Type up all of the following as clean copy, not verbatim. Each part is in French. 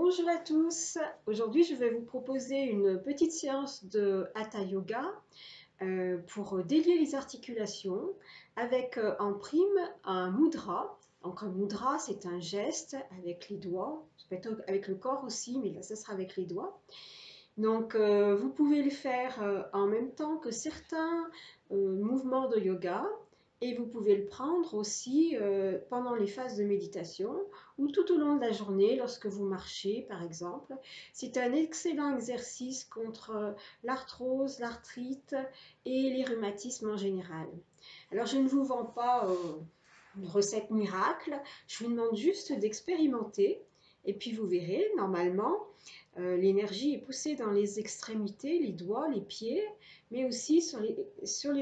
Bonjour à tous. Aujourd'hui, je vais vous proposer une petite séance de Hatha Yoga pour délier les articulations avec en prime un mudra. Donc un mudra, c'est un geste avec les doigts, ça peut être avec le corps aussi, mais là, ça sera avec les doigts. Donc vous pouvez le faire en même temps que certains mouvements de yoga. Et vous pouvez le prendre aussi pendant les phases de méditation ou tout au long de la journée lorsque vous marchez par exemple. C'est un excellent exercice contre l'arthrose, l'arthrite et les rhumatismes en général. Alors je ne vous vends pas une recette miracle, je vous demande juste d'expérimenter et puis vous verrez, normalement, l'énergie est poussée dans les extrémités, les doigts, les pieds, mais aussi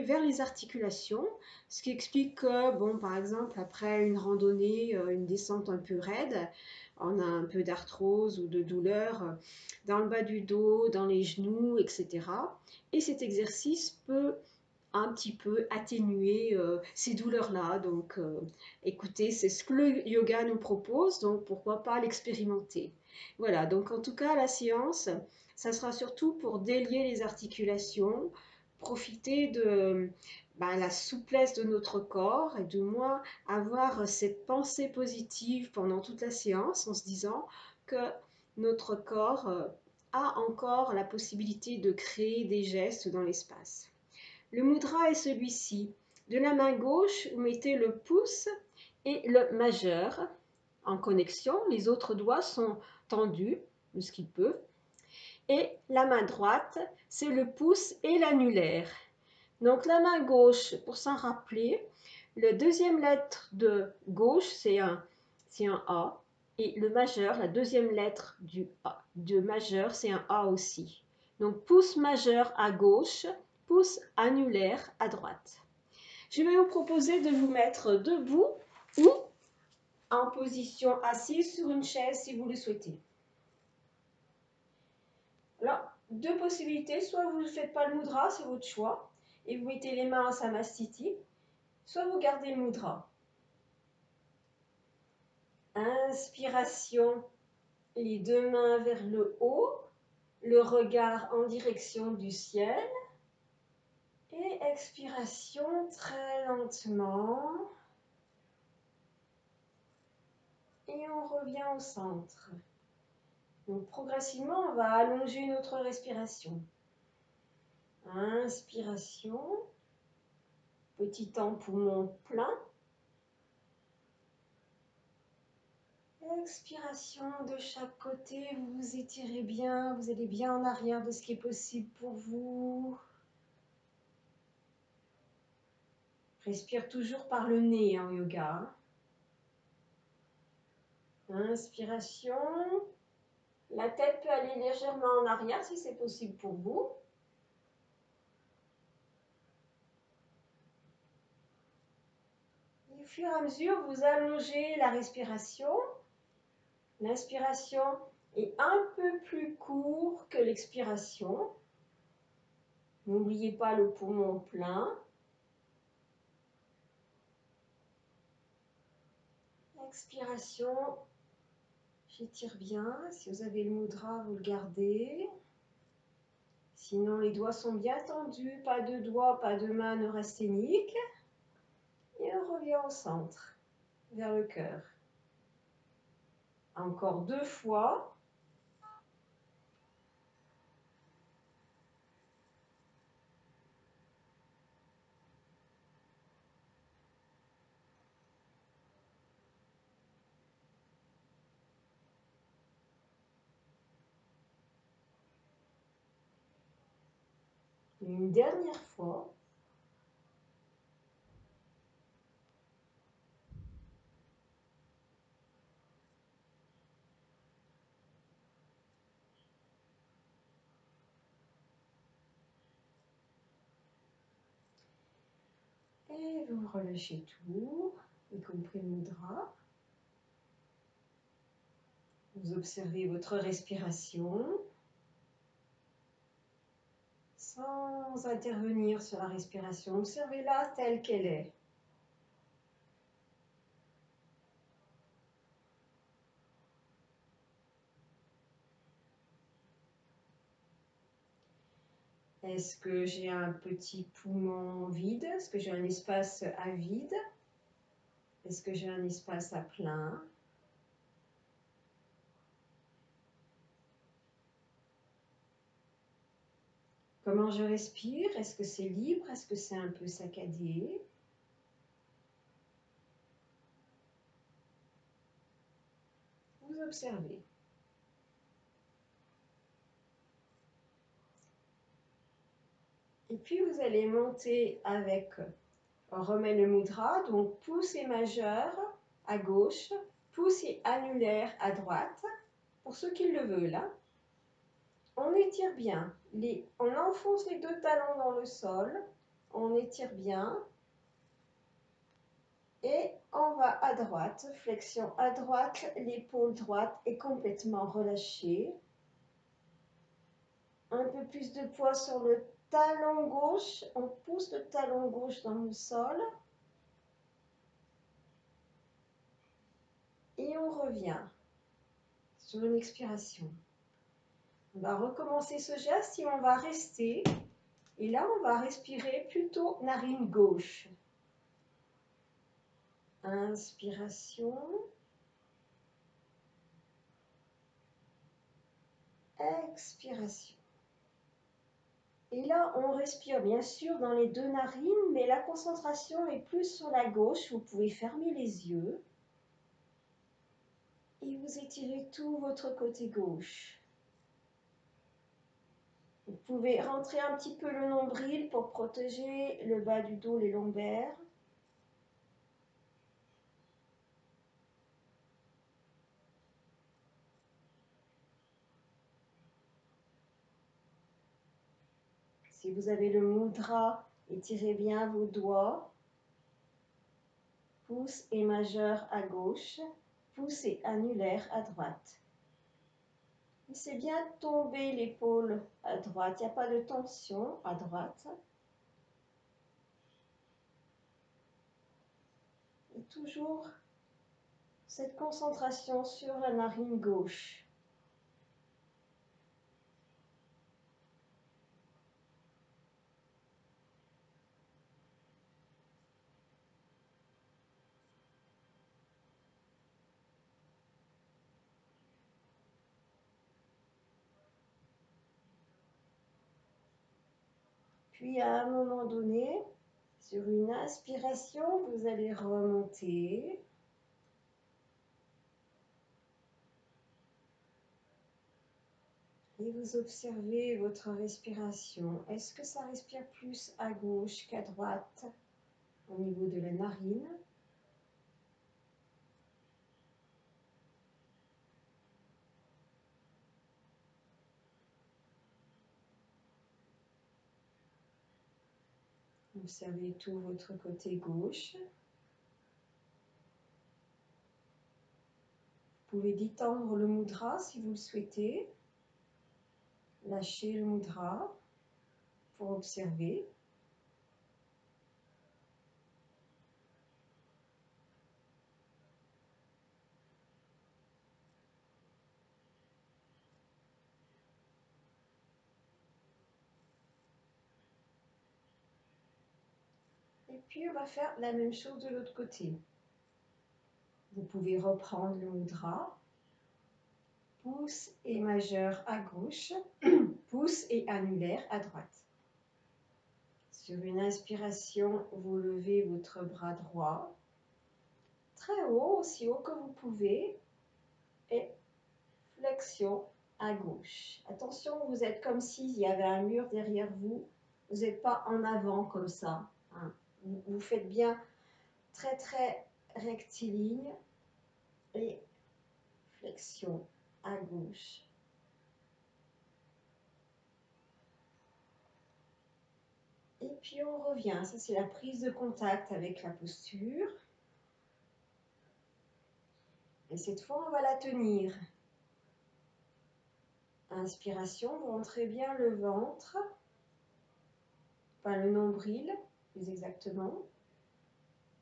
vers les articulations, ce qui explique que, bon, par exemple, après une randonnée, une descente un peu raide, on a un peu d'arthrose ou de douleur dans le bas du dos, dans les genoux, etc. Et cet exercice peut un petit peu atténuer ces douleurs-là. Donc, écoutez, c'est ce que le yoga nous propose, donc pourquoi pas l'expérimenter. Voilà, donc en tout cas, la séance, ça sera surtout pour délier les articulations, profiter de la souplesse de notre corps et de moins avoir cette pensée positive pendant toute la séance en se disant que notre corps a encore la possibilité de créer des gestes dans l'espace. Le mudra est celui-ci. De la main gauche, vous mettez le pouce et le majeur en connexion. Les autres doigts sont tendus, de ce qu'ils peuvent. Et la main droite, c'est le pouce et l'annulaire. Donc la main gauche, pour s'en rappeler, la deuxième lettre de gauche, c'est un A. Et le majeur, la deuxième lettre de majeur, c'est un A aussi. Donc pouce majeur à gauche, pouce annulaire à droite. Je vais vous proposer de vous mettre debout ou en position assise sur une chaise si vous le souhaitez. Alors, deux possibilités, soit vous ne faites pas le mudra, c'est votre choix, et vous mettez les mains en samastiti, soit vous gardez le mudra. Inspiration, les deux mains vers le haut, le regard en direction du ciel. Et expiration très lentement. Et on revient au centre. Donc progressivement, on va allonger notre respiration. Inspiration. Petit temps poumon plein. Expiration de chaque côté, vous vous étirez bien, vous allez bien en arrière de ce qui est possible pour vous. Respire toujours par le nez en yoga. Inspiration. La tête peut aller légèrement en arrière si c'est possible pour vous. Et au fur et à mesure, vous allongez la respiration. L'inspiration est un peu plus court que l'expiration. N'oubliez pas le poumon plein. Expiration. J'étire bien. Si vous avez le mudra, vous le gardez. Sinon, les doigts sont bien tendus. Pas de doigts, pas de main neurasthénique. Et on revient au centre, vers le cœur. Encore deux fois. Une dernière fois. Et vous relâchez tout, y compris le mudra. Vous observez votre respiration sans intervenir sur la respiration. Observez-la telle qu'elle est. Est-ce que j'ai un petit poumon vide? Est-ce que j'ai un espace à vide? Est-ce que j'ai un espace à plein? Comment je respire? Est-ce que c'est libre? Est-ce que c'est un peu saccadé? Vous observez. Et puis vous allez monter avec, on remet le mudra, donc pouce et majeur à gauche, pouce et annulaire à droite, pour ceux qui le veulent. Hein. On étire bien, on enfonce les deux talons dans le sol, on étire bien, et on va à droite, flexion à droite, l'épaule droite est complètement relâchée. Un peu plus de poids sur le talon gauche, on pousse le talon gauche dans le sol. Et on revient sur une expiration. On va recommencer ce geste et on va rester. Et là, on va respirer plutôt narine gauche. Inspiration. Expiration. Et là, on respire bien sûr dans les deux narines, mais la concentration est plus sur la gauche. Vous pouvez fermer les yeux. Et vous étirez tout votre côté gauche. Vous pouvez rentrer un petit peu le nombril pour protéger le bas du dos, les lombaires. Si vous avez le mudra, étirez bien vos doigts. Pouce et majeur à gauche, pouce et annulaire à droite. Laissez bien tomber l'épaule à droite, il n'y a pas de tension à droite. Et toujours cette concentration sur la narine gauche. Puis à un moment donné, sur une inspiration, vous allez remonter. Et vous observez votre respiration. Est-ce que ça respire plus à gauche qu'à droite au niveau de la narine? Observez tout votre côté gauche. Vous pouvez détendre le mudra si vous le souhaitez. Lâchez le mudra pour observer. Et puis on va faire la même chose de l'autre côté. Vous pouvez reprendre le mudra. Pouce et majeur à gauche, pouce et annulaire à droite. Sur une inspiration, vous levez votre bras droit, très haut, aussi haut que vous pouvez, et flexion à gauche. Attention, vous êtes comme s'il y avait un mur derrière vous, vous n'êtes pas en avant comme ça. Hein. Vous faites bien très très rectiligne et flexion à gauche. Et puis on revient, ça c'est la prise de contact avec la posture. Et cette fois, on va la tenir. Inspiration, vous rentrez bien le ventre, enfin le nombril, plus exactement.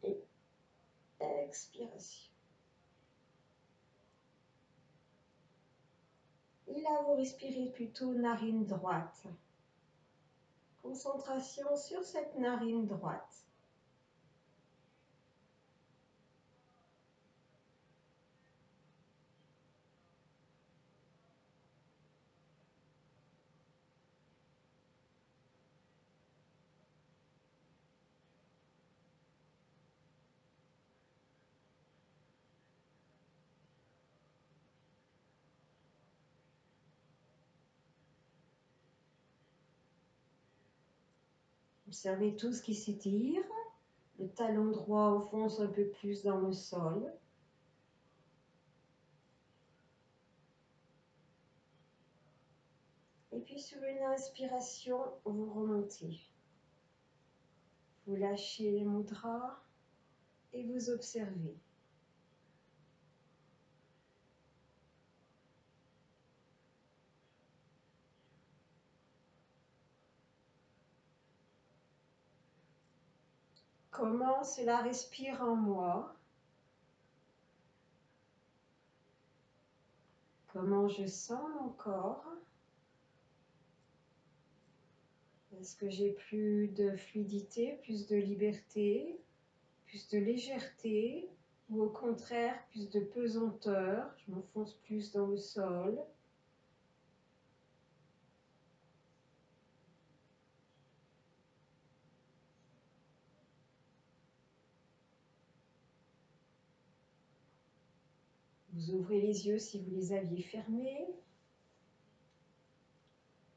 Et expiration. Et là, vous respirez plutôt narine droite. concentration sur cette narine droite. Observez tout ce qui s'étire. Le talon droit enfonce un peu plus dans le sol. Et puis sur une inspiration, vous remontez. Vous lâchez les mudras et vous observez. Comment cela respire en moi? Comment je sens mon corps? Est-ce que j'ai plus de fluidité, plus de liberté, plus de légèreté? Ou au contraire, plus de pesanteur? Je m'enfonce plus dans le sol. Vous ouvrez les yeux si vous les aviez fermés.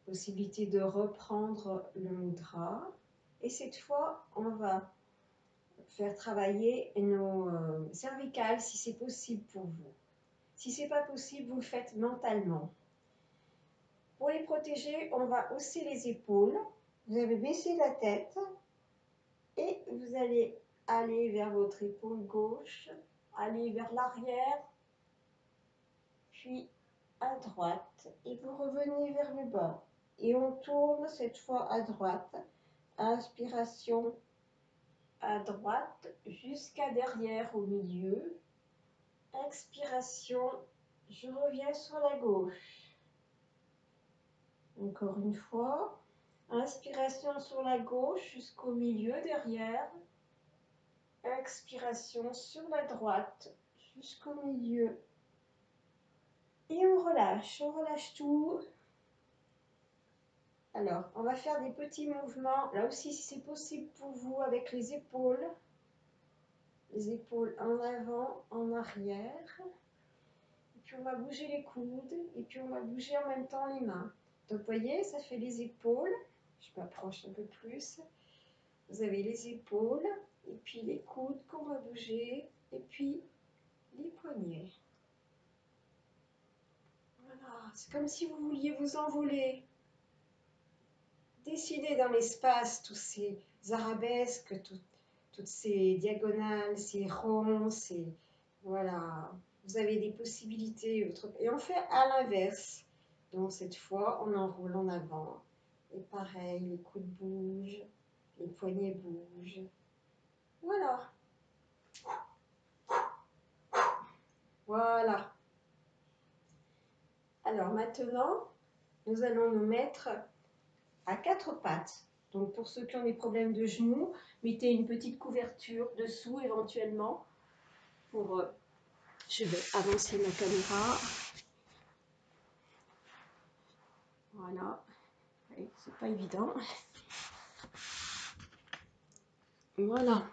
Possibilité de reprendre le mudra. Et cette fois, on va faire travailler nos cervicales si c'est possible pour vous. Si ce n'est pas possible, vous le faites mentalement. Pour les protéger, on va hausser les épaules. Vous allez baisser la tête et vous allez aller vers votre épaule gauche, aller vers l'arrière, puis à droite et vous revenez vers le bas. Et on tourne cette fois à droite. Inspiration à droite jusqu'à derrière au milieu. Expiration, je reviens sur la gauche. Encore une fois. Inspiration sur la gauche jusqu'au milieu derrière. Expiration sur la droite jusqu'au milieu. Et on relâche tout. Alors, on va faire des petits mouvements, là aussi si c'est possible pour vous, avec les épaules. Les épaules en avant, en arrière. Et puis on va bouger les coudes, et puis on va bouger en même temps les mains. Donc vous voyez, ça fait les épaules. Je m'approche un peu plus. Vous avez les épaules, et puis les coudes qu'on va bouger, et puis les poignets. Voilà, c'est comme si vous vouliez vous envoler. Décidez dans l'espace tous ces arabesques, toutes ces diagonales, ces ronds, voilà, vous avez des possibilités. Et on fait à l'inverse. Donc cette fois, on enroule en avant. Et pareil, les coudes bougent, les poignets bougent. Voilà. Voilà. Alors maintenant, nous allons nous mettre à quatre pattes. Donc pour ceux qui ont des problèmes de genoux, mettez une petite couverture dessous éventuellement. Je vais avancer ma caméra. Voilà. C'est pas évident. Voilà.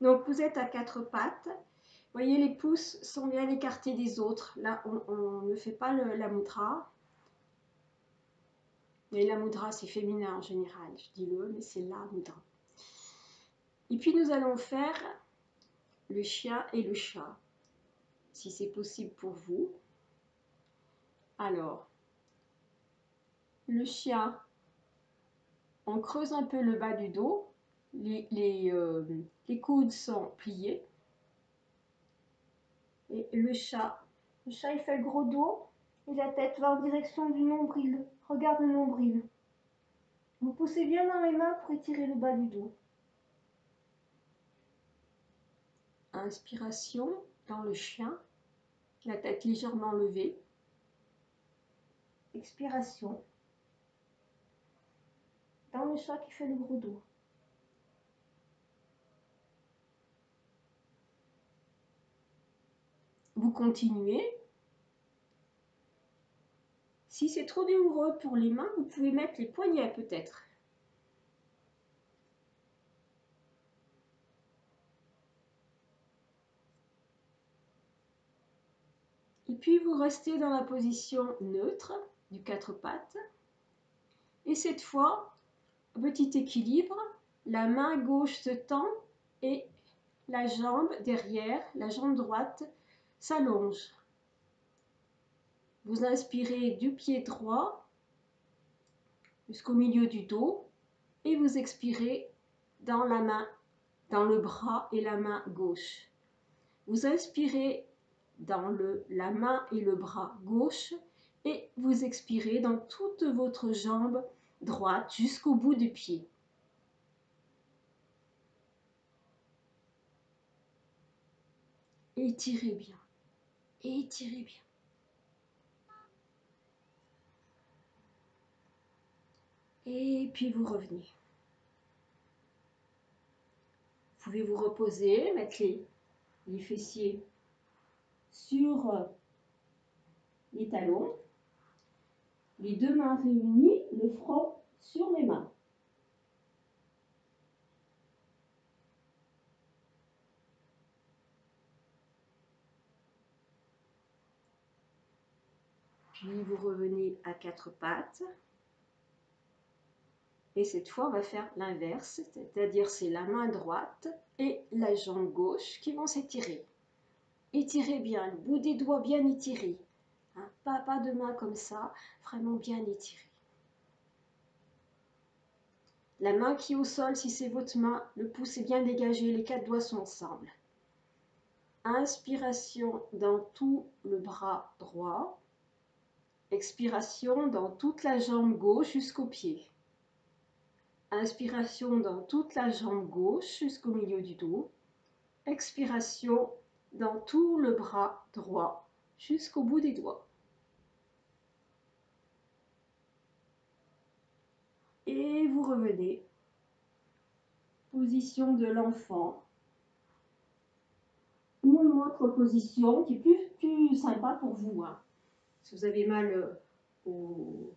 Donc vous êtes à quatre pattes. Vous voyez, les pouces sont bien écartés des autres. Là, on ne fait pas la mudra. Mais la mudra, c'est féminin en général. Je dis le, mais c'est la mudra. Et puis nous allons faire le chien et le chat, si c'est possible pour vous. Alors, le chien, on creuse un peu le bas du dos. Les coudes sont pliés. Et le chat, il fait le gros dos et la tête va en direction du nombril. Regarde le nombril. Vous poussez bien dans les mains pour étirer le bas du dos. Inspiration dans le chien, la tête légèrement levée. Expiration. dans le chat qui fait le gros dos. Vous continuez. Si c'est trop douloureux pour les mains, vous pouvez mettre les poignets peut-être. Et puis vous restez dans la position neutre du quatre pattes. Et cette fois, petit équilibre, la main gauche se tend et la jambe derrière, la jambe droite, s'allonge. Vous inspirez du pied droit jusqu'au milieu du dos et vous expirez dans la main, dans le bras et la main gauche. Vous inspirez dans la main et le bras gauche et vous expirez dans toute votre jambe droite jusqu'au bout du pied. Étirez bien, étirez bien. Et puis vous revenez. Vous pouvez vous reposer, mettre les fessiers sur les talons, les deux mains réunies, le front sur les mains. Puis vous revenez à quatre pattes. Et cette fois, on va faire l'inverse, c'est-à-dire c'est la main droite et la jambe gauche qui vont s'étirer. Étirez bien, le bout des doigts bien étiré. Hein, pas de main comme ça, vraiment bien étiré. La main qui est au sol, si c'est votre main, le pouce est bien dégagé, les quatre doigts sont ensemble. Inspiration dans tout le bras droit. Expiration dans toute la jambe gauche jusqu'au pied. Inspiration dans toute la jambe gauche jusqu'au milieu du dos. Expiration dans tout le bras droit jusqu'au bout des doigts. Et vous revenez. Position de l'enfant. Ou une autre position qui est plus sympa pour vous. Hein. Si vous avez mal au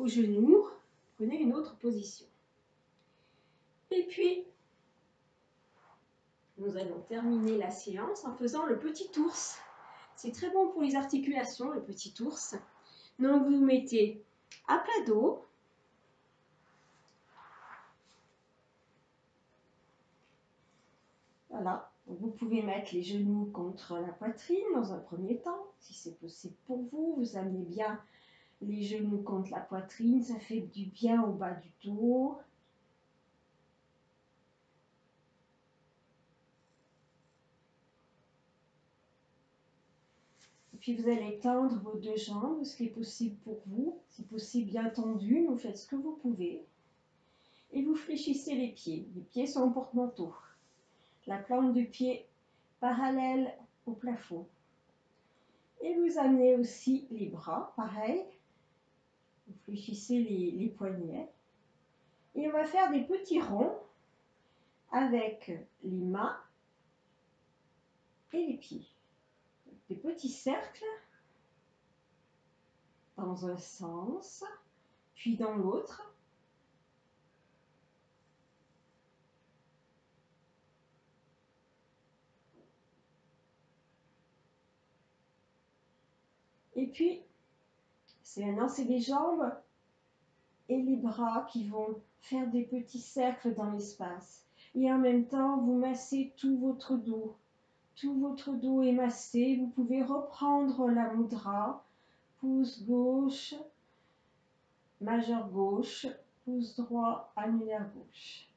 genou, prenez une autre position. Et puis, nous allons terminer la séance en faisant le petit ours. C'est très bon pour les articulations, le petit ours. Donc, vous vous mettez à plat dos. Voilà. Donc, vous pouvez mettre les genoux contre la poitrine dans un premier temps, si c'est possible pour vous. Vous amenez bien les genoux contre la poitrine, ça fait du bien au bas du dos. Et puis vous allez tendre vos deux jambes, ce qui est possible pour vous. Si possible bien tendu, vous faites ce que vous pouvez. Et vous fléchissez les pieds. Les pieds sont en porte-manteau. La plante du pied parallèle au plafond. Et vous amenez aussi les bras, pareil. Vous fléchissez les poignets. Et on va faire des petits ronds avec les mains et les pieds. Des petits cercles dans un sens, puis dans l'autre. Et puis, c'est maintenant c'est les jambes et les bras qui vont faire des petits cercles dans l'espace. Et en même temps, vous massez tout votre dos. Tout votre dos est massé. Vous pouvez reprendre la mudra. Pouce gauche, majeur gauche, pouce droit, annulaire gauche.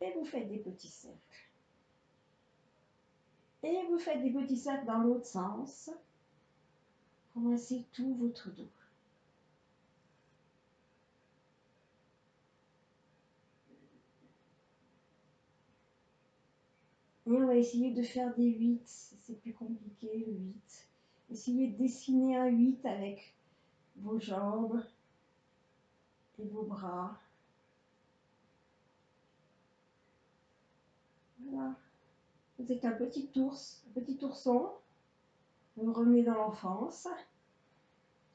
Et vous faites des petits cercles. Et vous faites des petits cercles dans l'autre sens pour masser tout votre dos. Et on va essayer de faire des 8, c'est plus compliqué le 8. Essayez de dessiner un 8 avec vos jambes et vos bras. Voilà. Vous êtes un petit ours, un petit ourson. Vous revenez dans l'enfance.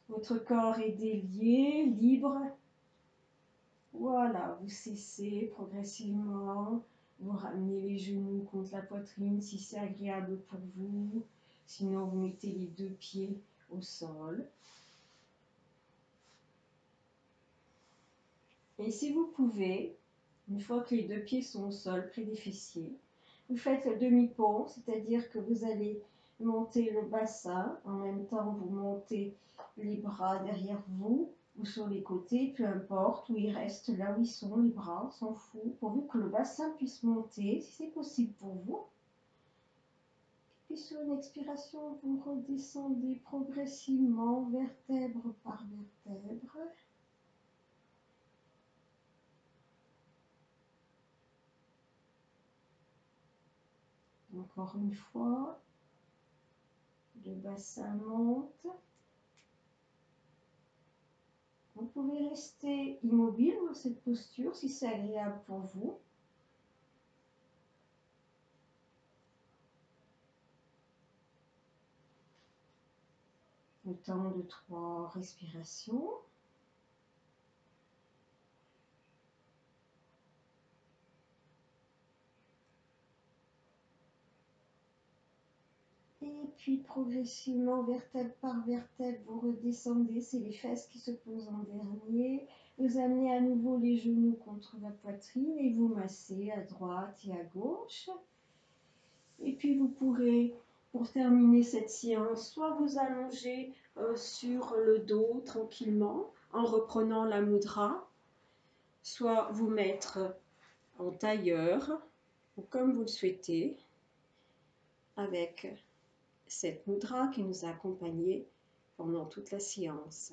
Votre corps est délié, libre. Voilà, vous cessez progressivement. Vous ramenez les genoux contre la poitrine si c'est agréable pour vous. Sinon, vous mettez les deux pieds au sol. Et si vous pouvez, une fois que les deux pieds sont au sol, près des fessiers, vous faites le demi-pont, c'est-à-dire que vous allez monter le bassin, en même temps vous montez les bras derrière vous ou sur les côtés, peu importe, où ils restent là où ils sont, les bras, on s'en fout, pourvu que le bassin puisse monter, si c'est possible pour vous. Puis sur une expiration, vous redescendez progressivement, vertèbre par vertèbre. Encore une fois, le bassin monte. Vous pouvez rester immobile dans cette posture si c'est agréable pour vous. Le temps de 3 respirations. Et puis progressivement, vertèbre par vertèbre, vous redescendez. C'est les fesses qui se posent en dernier. Vous amenez à nouveau les genoux contre la poitrine et vous massez à droite et à gauche. Et puis vous pourrez, pour terminer cette séance, soit vous allonger sur le dos tranquillement en reprenant la mudra, soit vous mettre en tailleur ou comme vous le souhaitez avec cette mudra qui nous a accompagnés pendant toute la séance.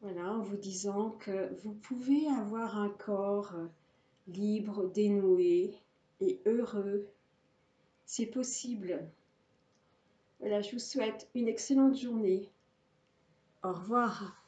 Voilà, en vous disant que vous pouvez avoir un corps libre, dénoué et heureux. C'est possible. Voilà, je vous souhaite une excellente journée. Au revoir.